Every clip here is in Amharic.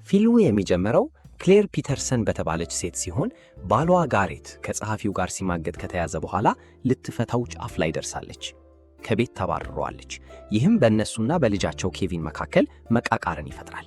ፊልሙ የሚጀምረው ክሌር ፒተርሰን በተባለች ሴት ሲሆን ባሏ ጋሬት ከጸሐፊው ጋር ሲማገጥ ከተያዘ በኋላ ልትፈታው ጫፍ ላይ ደርሳለች። ከቤት ተባርሯለች። ይህም በእነሱና በልጃቸው ኬቪን መካከል መቃቃርን ይፈጥራል።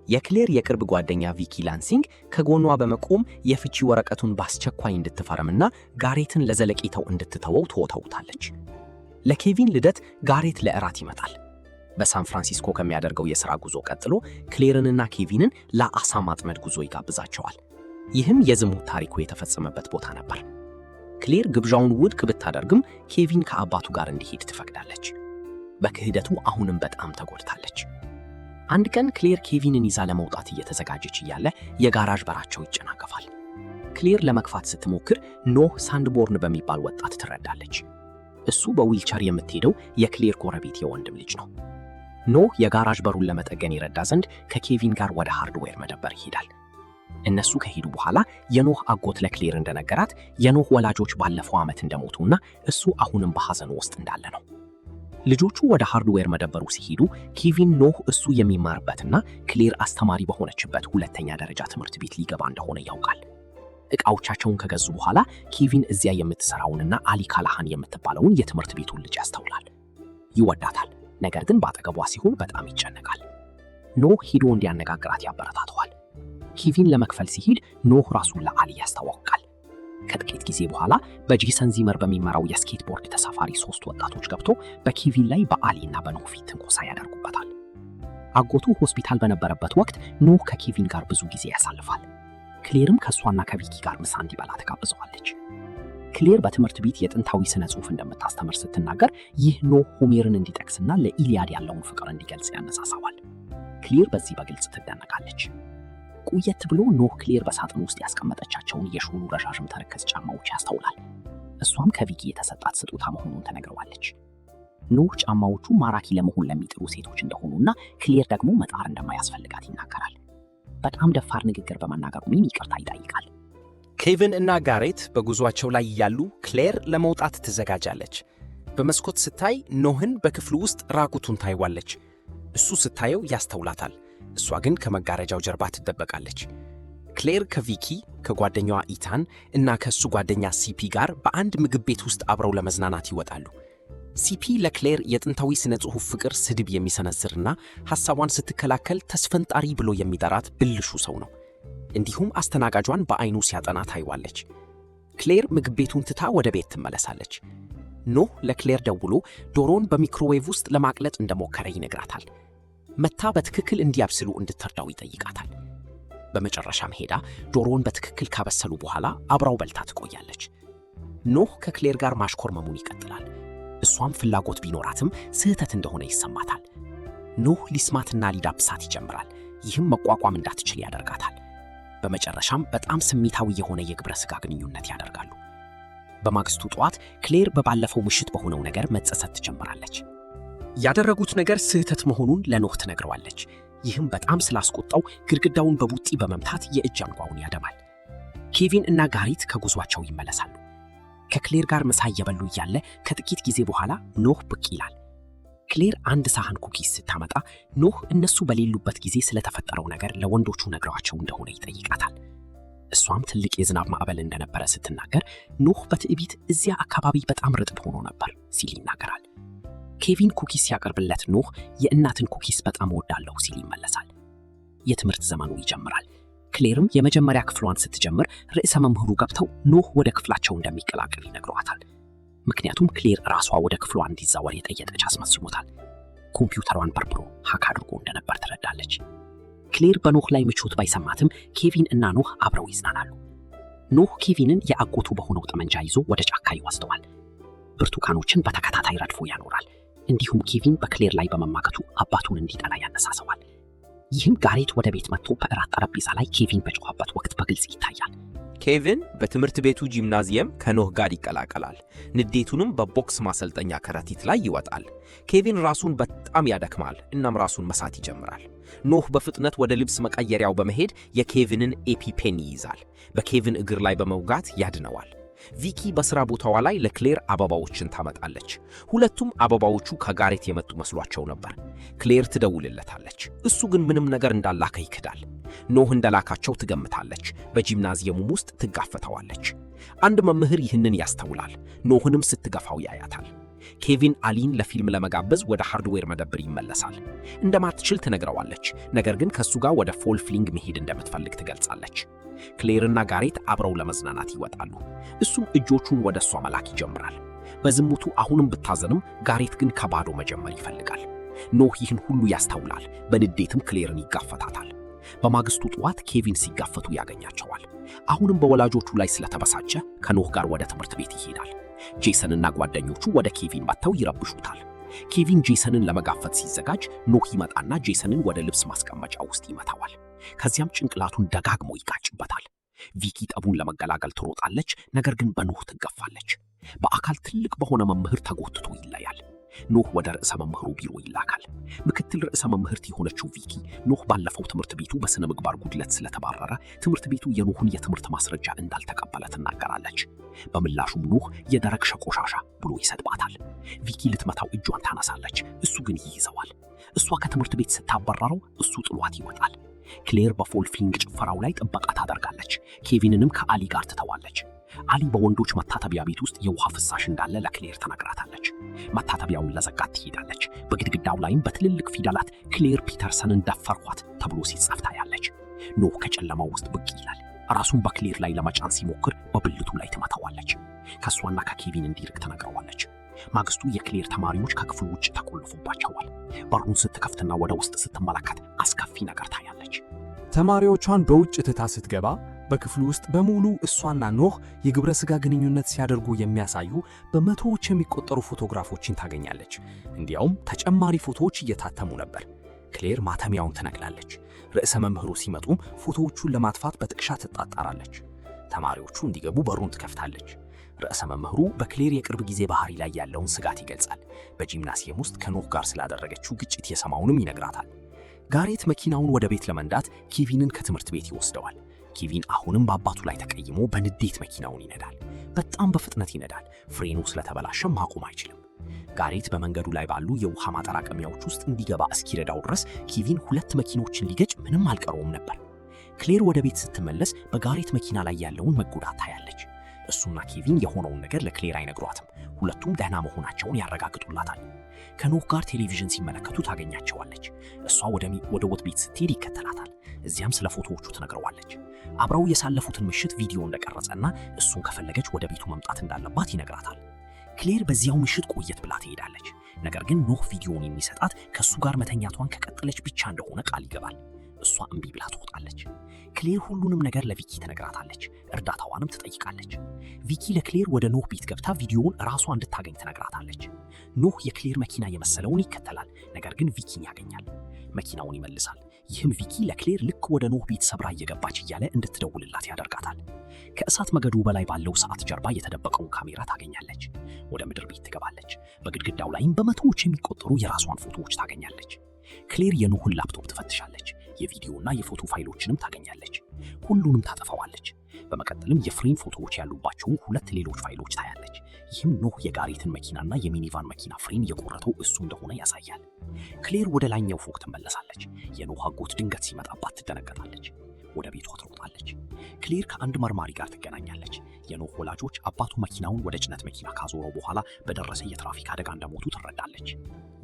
የክሌር የቅርብ ጓደኛ ቪኪ ላንሲንግ ከጎኗ በመቆም የፍቺ ወረቀቱን በአስቸኳይ እንድትፈርምና ጋሬትን ለዘለቄታው እንድትተወው ትወተውታለች። ለኬቪን ልደት ጋሬት ለእራት ይመጣል። በሳን ፍራንሲስኮ ከሚያደርገው የሥራ ጉዞ ቀጥሎ ክሌርንና ኬቪንን ለአሳ ማጥመድ ጉዞ ይጋብዛቸዋል። ይህም የዝሙት ታሪኩ የተፈጸመበት ቦታ ነበር። ክሌር ግብዣውን ውድቅ ብታደርግም ኬቪን ከአባቱ ጋር እንዲሄድ ትፈቅዳለች። በክህደቱ አሁንም በጣም ተጎድታለች። አንድ ቀን ክሌር ኬቪንን ይዛ ለመውጣት እየተዘጋጀች እያለ የጋራዥ በራቸው ይጨናገፋል። ክሌር ለመግፋት ስትሞክር ኖህ ሳንድቦርን በሚባል ወጣት ትረዳለች። እሱ በዊልቸር የምትሄደው የክሌር ጎረቤት የወንድም ልጅ ነው። ኖህ የጋራዥ በሩን ለመጠገን ይረዳ ዘንድ ከኬቪን ጋር ወደ ሃርድዌር መደብር ይሄዳል። እነሱ ከሄዱ በኋላ የኖህ አጎት ለክሌር እንደነገራት የኖህ ወላጆች ባለፈው ዓመት እንደሞቱና እሱ አሁንም በሐዘን ውስጥ እንዳለ ነው። ልጆቹ ወደ ሃርድዌር መደበሩ ሲሄዱ ኬቪን ኖህ እሱ የሚማርበትና ክሌር አስተማሪ በሆነችበት ሁለተኛ ደረጃ ትምህርት ቤት ሊገባ እንደሆነ ያውቃል። ዕቃዎቻቸውን ከገዙ በኋላ ኬቪን እዚያ የምትሰራውንና አሊ ካላሃን የምትባለውን የትምህርት ቤቱን ልጅ ያስተውላል። ይወዳታል። ነገር ግን ባጠገቧ ሲሆን በጣም ይጨነቃል። ኖህ ሄዶ እንዲያነጋግራት ያበረታተዋል። ኬቪን ለመክፈል ሲሄድ ኖህ ራሱን ለአሊ ያስተዋውቃል። ከጥቂት ጊዜ በኋላ በጄሰን ዚመር በሚመራው የስኬትቦርድ ተሳፋሪ 3 ወጣቶች ገብቶ በኬቪን ላይ በአሊና በኖህ ፊት ትንኮሳ ያደርጉበታል። አጎቱ ሆስፒታል በነበረበት ወቅት ኖህ ከኬቪን ጋር ብዙ ጊዜ ያሳልፋል። ክሌርም ከእሷና ከቪኪ ጋር ምሳ እንዲበላ ተጋብዘዋለች። ክሌር በትምህርት ቤት የጥንታዊ ስነ ጽሑፍ እንደምታስተምር ስትናገር ይህ ኖህ ሆሜርን እንዲጠቅስና ለኢሊያድ ያለውን ፍቅር እንዲገልጽ ያነሳሳዋል። ክሌር በዚህ በግልጽ ትደነቃለች። ቆየት ብሎ ኖህ ክሌር በሳጥን ውስጥ ያስቀመጠቻቸውን የሾሉ ረዣዥም ተረከዝ ጫማዎች ያስተውላል። እሷም ከቪኪ የተሰጣት ስጦታ መሆኑን ተነግረዋለች። ኖህ ጫማዎቹ ማራኪ ለመሆን ለሚጥሩ ሴቶች እንደሆኑና ክሌር ደግሞ መጣር እንደማያስፈልጋት ይናገራል። በጣም ደፋር ንግግር በመናገሩም ይቅርታ ይጠይቃል። ኬቪን እና ጋሬት በጉዟቸው ላይ ያሉ ክሌር ለመውጣት ትዘጋጃለች። በመስኮት ስታይ ኖህን በክፍሉ ውስጥ ራቁቱን ታይዋለች። እሱ ስታየው ያስተውላታል። እሷ ግን ከመጋረጃው ጀርባ ትደበቃለች። ክሌር ከቪኪ ከጓደኛዋ ኢታን እና ከእሱ ጓደኛ ሲፒ ጋር በአንድ ምግብ ቤት ውስጥ አብረው ለመዝናናት ይወጣሉ። ሲፒ ለክሌር የጥንታዊ ስነ ጽሑፍ ፍቅር ስድብ የሚሰነዝርና ሐሳቧን ስትከላከል ተስፈንጣሪ ብሎ የሚጠራት ብልሹ ሰው ነው። እንዲሁም አስተናጋጇን በአይኑ ሲያጠና ታይዋለች። ክሌር ምግብ ቤቱን ትታ ወደ ቤት ትመለሳለች። ኖህ ለክሌር ደውሎ ዶሮን በሚክሮዌቭ ውስጥ ለማቅለጥ እንደሞከረ ይነግራታል። መታ በትክክል እንዲያብስሉ እንድትረዳው ይጠይቃታል። በመጨረሻም ሄዳ ዶሮውን በትክክል ካበሰሉ በኋላ አብራው በልታ ትቆያለች። ኖህ ከክሌር ጋር ማሽኮርመሙን ይቀጥላል። እሷም ፍላጎት ቢኖራትም ስህተት እንደሆነ ይሰማታል። ኖህ ሊስማትና ሊዳብሳት ይጀምራል። ይህም መቋቋም እንዳትችል ያደርጋታል። በመጨረሻም በጣም ስሜታዊ የሆነ የግብረ ሥጋ ግንኙነት ያደርጋሉ። በማግስቱ ጠዋት ክሌር በባለፈው ምሽት በሆነው ነገር መጸጸት ትጀምራለች። ያደረጉት ነገር ስህተት መሆኑን ለኖህ ትነግረዋለች። ይህም በጣም ስላስቆጣው ግድግዳውን በቡጢ በመምታት የእጅ አንጓውን ያደማል። ኬቪን እና ጋሬት ከጉዟቸው ይመለሳሉ። ከክሌር ጋር ምሳ እየበሉ እያለ ከጥቂት ጊዜ በኋላ ኖህ ብቅ ይላል። ክሌር አንድ ሳህን ኩኪስ ስታመጣ ኖህ እነሱ በሌሉበት ጊዜ ስለተፈጠረው ነገር ለወንዶቹ ነግረዋቸው እንደሆነ ይጠይቃታል። እሷም ትልቅ የዝናብ ማዕበል እንደነበረ ስትናገር ኖህ በትዕቢት እዚያ አካባቢ በጣም ርጥብ ሆኖ ነበር ሲል ይናገራል። ኬቪን ኩኪስ ሲያቀርብለት ኖህ የእናትን ኩኪስ በጣም እወዳለሁ ሲል ይመለሳል። የትምህርት ዘመኑ ይጀምራል። ክሌርም የመጀመሪያ ክፍሏን ስትጀምር ርዕሰ መምህሩ ገብተው ኖህ ወደ ክፍላቸው እንደሚቀላቀል ይነግሯታል። ምክንያቱም ክሌር ራሷ ወደ ክፍሏ እንዲዛወር የጠየቀች አስመስሎታል። ኮምፒውተሯን በርብሮ ሃክ አድርጎ እንደነበር ትረዳለች። ክሌር በኖህ ላይ ምቾት ባይሰማትም ኬቪን እና ኖህ አብረው ይዝናናሉ። ኖህ ኬቪንን የአጎቱ በሆነው ጠመንጃ ይዞ ወደ ጫካ ይወስደዋል። ብርቱካኖችን በተከታታይ ረድፎ ያኖራል። እንዲሁም ኬቪን በክሌር ላይ በመማገቱ አባቱን እንዲጠላ ያነሳሰዋል። ይህም ጋሬት ወደ ቤት መጥቶ በእራት ጠረጴዛ ላይ ኬቪን በጮኸበት ወቅት በግልጽ ይታያል። ኬቪን በትምህርት ቤቱ ጂምናዚየም ከኖህ ጋር ይቀላቀላል። ንዴቱንም በቦክስ ማሰልጠኛ ከረጢት ላይ ይወጣል። ኬቪን ራሱን በጣም ያደክማል። እናም ራሱን መሳት ይጀምራል። ኖህ በፍጥነት ወደ ልብስ መቀየሪያው በመሄድ የኬቪንን ኤፒፔን ይይዛል። በኬቪን እግር ላይ በመውጋት ያድነዋል። ቪኪ በሥራ ቦታዋ ላይ ለክሌር አበባዎችን ታመጣለች። ሁለቱም አበባዎቹ ከጋሬት የመጡ መስሏቸው ነበር። ክሌር ትደውልለታለች። እሱ ግን ምንም ነገር እንዳላከ ይክዳል። ኖህ እንደላካቸው ትገምታለች። በጂምናዚየሙም ውስጥ ትጋፈተዋለች። አንድ መምህር ይህንን ያስተውላል። ኖህንም ስትገፋው ያያታል። ኬቪን አሊን ለፊልም ለመጋበዝ ወደ ሃርድዌር መደብር ይመለሳል። እንደማትችል ትነግረዋለች። ነገር ግን ከሱ ጋር ወደ ፎል ፍሊንግ መሄድ እንደምትፈልግ ትገልጻለች። ክሌርና ጋሬት አብረው ለመዝናናት ይወጣሉ። እሱም እጆቹን ወደ እሷ መላክ ይጀምራል። በዝሙቱ አሁንም ብታዘንም ጋሬት ግን ከባዶ መጀመር ይፈልጋል። ኖህ ይህን ሁሉ ያስተውላል። በንዴትም ክሌርን ይጋፈታታል። በማግስቱ ጠዋት ኬቪን ሲጋፈቱ ያገኛቸዋል። አሁንም በወላጆቹ ላይ ስለተበሳጨ ከኖህ ጋር ወደ ትምህርት ቤት ይሄዳል። ጄሰንና ጓደኞቹ ወደ ኬቪን መጥተው ይረብሹታል። ኬቪን ጄሰንን ለመጋፈት ሲዘጋጅ ኖህ ይመጣና ጄሰንን ወደ ልብስ ማስቀመጫ ውስጥ ይመታዋል። ከዚያም ጭንቅላቱን ደጋግሞ ይጋጭበታል። ቪኪ ጠቡን ለመገላገል ትሮጣለች፣ ነገር ግን በኖህ ትገፋለች። በአካል ትልቅ በሆነ መምህር ተጎትቶ ይለያል። ኖህ ወደ ርዕሰ መምህሩ ቢሮ ይላካል። ምክትል ርዕሰ መምህርት የሆነችው ቪኪ ኖህ ባለፈው ትምህርት ቤቱ በስነ ምግባር ጉድለት ስለተባረረ ትምህርት ቤቱ የኖህን የትምህርት ማስረጃ እንዳልተቀበለ ትናገራለች። በምላሹም ኖህ የደረቅ ሸቆሻሻ ብሎ ይሰድባታል። ቪኪ ልትመታው እጇን ታነሳለች፣ እሱ ግን ይይዘዋል። እሷ ከትምህርት ቤት ስታባረረው እሱ ጥሏት ይወጣል። ክሌር በፎል ፍሊንግ ጭፈራው ላይ ጥበቃ ታደርጋለች። ኬቪንንም ከአሊ ጋር ትተዋለች። አሊ በወንዶች መታጠቢያ ቤት ውስጥ የውሃ ፍሳሽ እንዳለ ለክሌር ትነግራታለች። መታጠቢያውን ለዘጋት ትሄዳለች። በግድግዳው ላይም በትልልቅ ፊደላት ክሌር ፒተርሰንን ደፈርኳት ተብሎ ሲጻፍ ታያለች። ኖህ ከጨለማው ውስጥ ብቅ ይላል። ራሱን በክሌር ላይ ለመጫን ሲሞክር በብልቱ ላይ ትመታዋለች። ከእሷና ከኬቪን እንዲርቅ ትነግረዋለች። ማግስቱ የክሌር ተማሪዎች ከክፍሉ ውጭ ተቆልፎባቸዋል። በሩን ስትከፍትና ወደ ውስጥ ስትመለከት አስከፊ ነገር ታያለች። ተማሪዎቿን በውጭ ትታ ስትገባ በክፍሉ ውስጥ በሙሉ እሷና ኖህ የግብረ ሥጋ ግንኙነት ሲያደርጉ የሚያሳዩ በመቶዎች የሚቆጠሩ ፎቶግራፎችን ታገኛለች። እንዲያውም ተጨማሪ ፎቶዎች እየታተሙ ነበር። ክሌር ማተሚያውን ትነቅላለች። ርዕሰ መምህሩ ሲመጡም ፎቶዎቹን ለማጥፋት በጥቅሻ ትጣጣራለች። ተማሪዎቹ እንዲገቡ በሩን ትከፍታለች። ርዕሰ መምህሩ በክሌር የቅርብ ጊዜ ባህሪ ላይ ያለውን ስጋት ይገልጻል። በጂምናሲየም ውስጥ ከኖህ ጋር ስላደረገችው ግጭት የሰማውንም ይነግራታል። ጋሬት መኪናውን ወደ ቤት ለመንዳት ኬቪንን ከትምህርት ቤት ይወስደዋል። ኬቪን አሁንም በአባቱ ላይ ተቀይሞ በንዴት መኪናውን ይነዳል። በጣም በፍጥነት ይነዳል። ፍሬኑ ስለተበላሸ ማቆም አይችልም። ጋሬት በመንገዱ ላይ ባሉ የውሃ ማጠራቀሚያዎች ውስጥ እንዲገባ እስኪረዳው ድረስ ኬቪን ሁለት መኪኖችን ሊገጭ ምንም አልቀረውም ነበር። ክሌር ወደ ቤት ስትመለስ በጋሬት መኪና ላይ ያለውን መጎዳት ታያለች። እሱና ኬቪን የሆነውን ነገር ለክሌር አይነግሯትም። ሁለቱም ደህና መሆናቸውን ያረጋግጡላታል። ከኖህ ጋር ቴሌቪዥን ሲመለከቱ ታገኛቸዋለች። እሷ ወደ ወጥ ቤት ስትሄድ ይከተላታል። እዚያም ስለ ፎቶዎቹ ትነግረዋለች። አብረው ያሳለፉትን ምሽት ቪዲዮ እንደቀረጸና እሱን ከፈለገች ወደ ቤቱ መምጣት እንዳለባት ይነግራታል። ክሌር በዚያው ምሽት ቆየት ብላ ትሄዳለች። ነገር ግን ኖህ ቪዲዮውን የሚሰጣት ከሱ ጋር መተኛቷን ከቀጠለች ብቻ እንደሆነ ቃል ይገባል። እሷ እምቢ ብላ ትወጣለች። ክሌር ሁሉንም ነገር ለቪኪ ትነግራታለች። እርዳታዋንም ትጠይቃለች። ቪኪ ለክሌር ወደ ኖህ ቤት ገብታ ቪዲዮውን ራሷ እንድታገኝ ትነግራታለች። ኖህ የክሌር መኪና የመሰለውን ይከተላል፣ ነገር ግን ቪኪን ያገኛል። መኪናውን ይመልሳል። ይህም ቪኪ ለክሌር ልክ ወደ ኖህ ቤት ሰብራ እየገባች እያለ እንድትደውልላት ያደርጋታል። ከእሳት መገዱ በላይ ባለው ሰዓት ጀርባ የተደበቀውን ካሜራ ታገኛለች። ወደ ምድር ቤት ትገባለች። በግድግዳው ላይም በመቶዎች የሚቆጠሩ የራሷን ፎቶዎች ታገኛለች። ክሌር የኖህን ላፕቶፕ ትፈትሻለች። የቪዲዮና የፎቶ ፋይሎችንም ታገኛለች። ሁሉንም ታጠፋዋለች። በመቀጠልም የፍሬም ፎቶዎች ያሉባቸውን ሁለት ሌሎች ፋይሎች ታያለች። ይህም ኖህ የጋሬትን መኪናና የሚኒቫን መኪና ፍሬም የቆረጠው እሱ እንደሆነ ያሳያል። ክሌር ወደ ላይኛው ፎቅ ትመለሳለች። የኖህ አጎት ድንገት ሲመጣባት ትደነገጣለች። ወደ ቤቷ ትሮጣለች። ክሌር ከአንድ መርማሪ ጋር ትገናኛለች። የኖህ ወላጆች አባቱ መኪናውን ወደ ጭነት መኪና ካዞረው በኋላ በደረሰ የትራፊክ አደጋ እንደሞቱ ትረዳለች።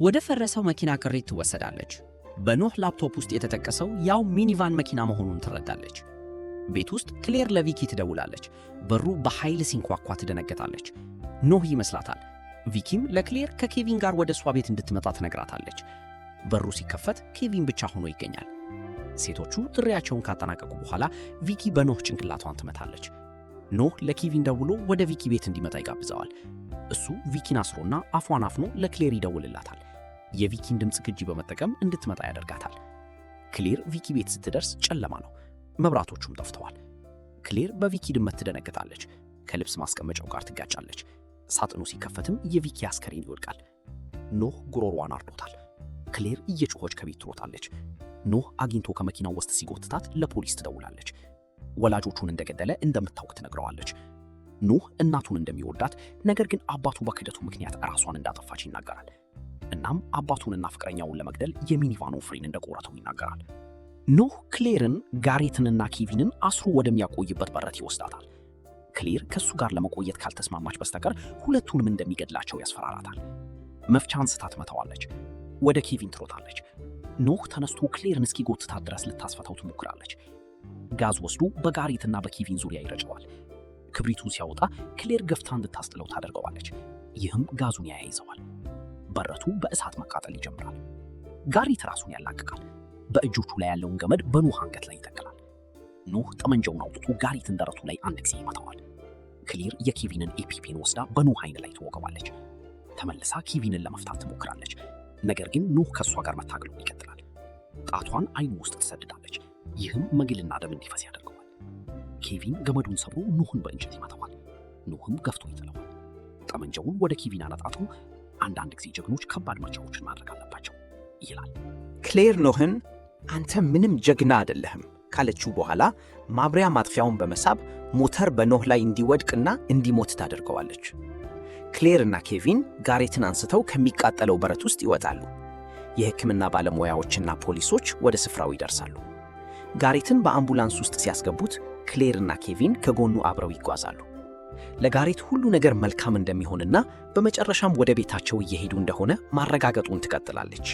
ወደ ፈረሰው መኪና ቅሪት ትወሰዳለች። በኖህ ላፕቶፕ ውስጥ የተጠቀሰው ያው ሚኒቫን መኪና መሆኑን ትረዳለች። ቤት ውስጥ ክሌር ለቪኪ ትደውላለች። በሩ በኃይል ሲንኳኳ ትደነገጣለች። ኖህ ይመስላታል። ቪኪም ለክሌር ከኬቪን ጋር ወደ እሷ ቤት እንድትመጣ ትነግራታለች። በሩ ሲከፈት ኬቪን ብቻ ሆኖ ይገኛል። ሴቶቹ ጥሪያቸውን ካጠናቀቁ በኋላ ቪኪ በኖህ ጭንቅላቷን ትመታለች። ኖህ ለኬቪን ደውሎ ወደ ቪኪ ቤት እንዲመጣ ይጋብዘዋል። እሱ ቪኪን አስሮና አፏን አፍኖ ለክሌር ይደውልላታል። የቪኪን ድምፅ ግጂ በመጠቀም እንድትመጣ ያደርጋታል። ክሌር ቪኪ ቤት ስትደርስ ጨለማ ነው። መብራቶቹም ጠፍተዋል። ክሌር በቪኪ ድመት ትደነግጣለች። ከልብስ ማስቀመጫው ጋር ትጋጫለች። ሳጥኑ ሲከፈትም የቪኪ አስከሬን ይወድቃል። ኖህ ጉሮሯን አርዶታል። ክሌር እየጮኸች ከቤት ትሮጣለች። ኖህ አግኝቶ ከመኪናው ውስጥ ሲጎትታት ለፖሊስ ትደውላለች። ወላጆቹን እንደገደለ እንደምታውቅ ትነግረዋለች። ኖህ እናቱን እንደሚወዳት፣ ነገር ግን አባቱ በክደቱ ምክንያት ራሷን እንዳጠፋች ይናገራል። እናም አባቱንና ፍቅረኛውን ለመግደል የሚኒቫኑን ፍሬን እንደቆረጠው ይናገራል። ኖህ ክሌርን፣ ጋሬትንና ኬቪንን አስሮ ወደሚያቆይበት በረት ይወስዳታል። ክሌር ከእሱ ጋር ለመቆየት ካልተስማማች በስተቀር ሁለቱንም እንደሚገድላቸው ያስፈራራታል። መፍቻ አንስታ ትመታዋለች። ወደ ኬቪን ትሮጣለች። ኖህ ተነስቶ ክሌርን እስኪጎትታት ድረስ ልታስፈታው ትሞክራለች። ጋዝ ወስዶ በጋሬትና በኬቪን ዙሪያ ይረጨዋል። ክብሪቱን ሲያወጣ ክሌር ገፍታ እንድታስጥለው ታደርገዋለች። ይህም ጋዙን ያያይዘዋል። በረቱ በእሳት መቃጠል ይጀምራል። ጋሬት ራሱን ያላቅቃል። በእጆቹ ላይ ያለውን ገመድ በኖህ አንገት ላይ ይጠቅላል። ኖህ ጠመንጃውን አውጥቶ ጋሬትን ደረቱ ላይ አንድ ጊዜ ይመታዋል። ክሌር የኬቪንን ኤፒፔን ወስዳ በኖህ አይን ላይ ትወገዋለች። ተመልሳ ኬቪንን ለመፍታት ትሞክራለች። ነገር ግን ኖህ ከእሷ ጋር መታገሉን ይቀጥላል። ጣቷን አይኑ ውስጥ ትሰድዳለች። ይህም መግልና ደም እንዲፈስ ያደርገዋል። ኬቪን ገመዱን ሰብሮ ኖህን በእንጨት ይመታዋል። ኖህም ገፍቶ ይጥለዋል። ጠመንጃውን ወደ ኬቪን አነጣጥሮ አንዳንድ ጊዜ ጀግኖች ከባድ ምርጫዎችን ማድረግ አለባቸው ይላል። ክሌር ኖህን አንተ ምንም ጀግና አይደለህም ካለችው በኋላ ማብሪያ ማጥፊያውን በመሳብ ሞተር በኖህ ላይ እንዲወድቅና እንዲሞት ታደርገዋለች። ክሌርና ኬቪን ጋሬትን አንስተው ከሚቃጠለው በረት ውስጥ ይወጣሉ። የሕክምና ባለሙያዎችና ፖሊሶች ወደ ስፍራው ይደርሳሉ። ጋሬትን በአምቡላንስ ውስጥ ሲያስገቡት ክሌርና ኬቪን ከጎኑ አብረው ይጓዛሉ። ለጋሬት ሁሉ ነገር መልካም እንደሚሆንና በመጨረሻም ወደ ቤታቸው እየሄዱ እንደሆነ ማረጋገጡን ትቀጥላለች።